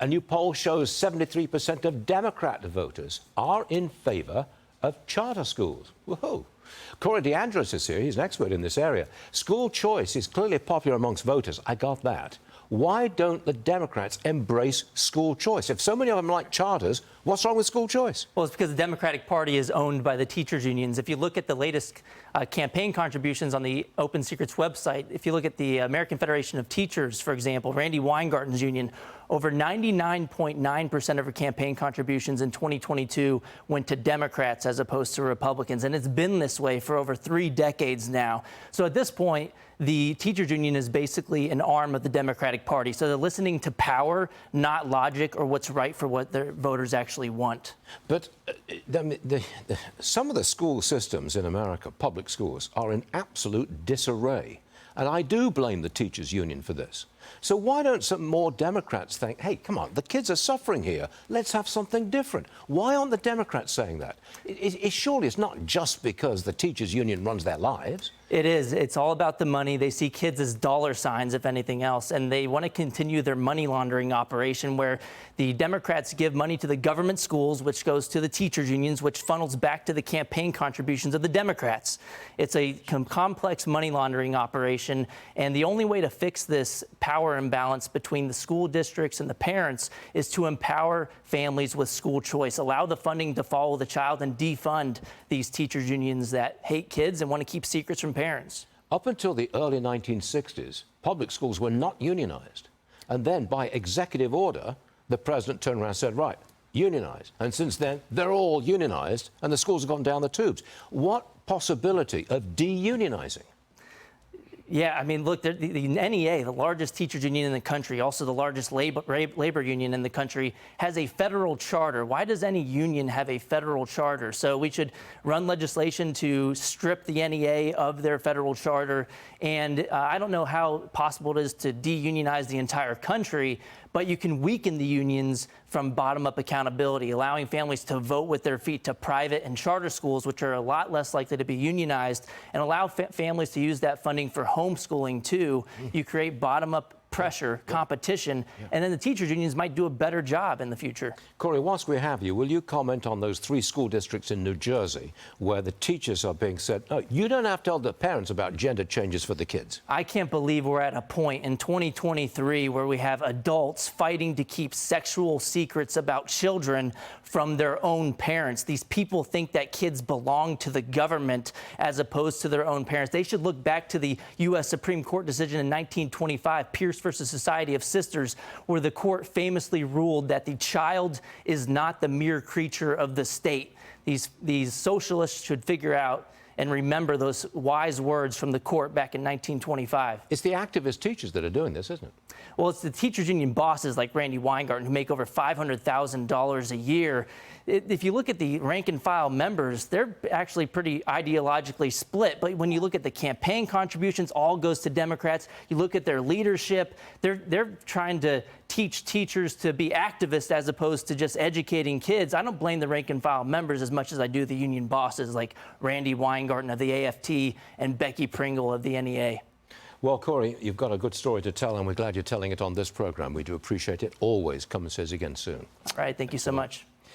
A new poll shows 73% of Democrat voters are in favor of charter schools. Whoa. Corey DeAngelis is here. He's an expert in this area. School choice is clearly popular amongst voters. I got that. Why don't the Democrats embrace school choice? If so many of them like charters, what's wrong with school choice? Well, it's because the Democratic Party is owned by the teachers' unions. If you look at the latest campaign contributions on the Open Secrets website, if you look at the American Federation of Teachers, for example, Randy Weingarten's union, over 99.9% of her campaign contributions in 2022 went to Democrats as opposed to Republicans. And it's been this way for over 3 decades now. So at this point, the teachers union is basically an arm of the Democratic Party. So they're listening to power, not logic or what's right for what their voters actually want. But some of the school systems in America, public schools, are in absolute disarray. And I do blame the teachers union for this. So why don't some more Democrats think, hey, come on, the kids are suffering here. Let's have something different. Why aren't the Democrats saying that? Surely it's not just because the teachers union runs their lives. It is. It's all about the money. They see kids as dollar signs, if anything else, and they want to continue their money laundering operation where the Democrats give money to the government schools, which goes to the teachers unions, which funnels back to the campaign contributions of the Democrats. It's a complex money laundering operation, and the only way to fix this power imbalance between the school districts and the parents is to empower families with school choice, allow the funding to follow the child, and defund these teachers unions that hate kids and want to keep secrets from parents. Up until the early 1960s, public schools were not unionized. And then by executive order, the president turned around and said, right, unionize. And since then, they're all unionized and the schools have gone down the tubes. What possibility of de-unionizing? Yeah, I mean, look, the NEA, the largest teachers union in the country, also the largest labor union in the country, has a federal charter. Why does any union have a federal charter? So we should run legislation to strip the NEA of their federal charter. And I don't know how possible it is to de-unionize the entire country, but you can weaken the unions from bottom-up accountability, allowing families to vote with their feet to private and charter schools, which are a lot less likely to be unionized, and allow families to use that funding for homeschooling, too. You create bottom-up pressure, competition, and then the teachers unions might do a better job in the future. Corey, whilst we have you, will you comment on those 3 school districts in New Jersey where the teachers are being said, no, you don't have to tell the parents about gender changes for the kids? I can't believe we're at a point in 2023 where we have adults fighting to keep sexual secrets about children from their own parents. These people think that kids belong to the government as opposed to their own parents. They should look back to the U.S. Supreme Court decision in 1925, Pierce versus Society of Sisters, where the court famously ruled that the child is not the mere creature of the state. These socialists should figure out and remember those wise words from the court back in 1925. It's the activist teachers that are doing this, isn't it? Well, it's the teachers union bosses like Randy Weingarten who make over $500,000 a year. If you look at the rank and file members, they're actually pretty ideologically split. But when you look at the campaign contributions, all goes to Democrats. You look at their leadership, they're trying to teach teachers to be activists as opposed to just educating kids. I don't blame the rank and file members as much as I do the union bosses like Randy Weingarten of the AFT and Becky Pringle of the NEA. Well, Corey, you've got a good story to tell, and we're glad you're telling it on this program. We do appreciate it. Always come and see us again soon. All right. Thank you so much.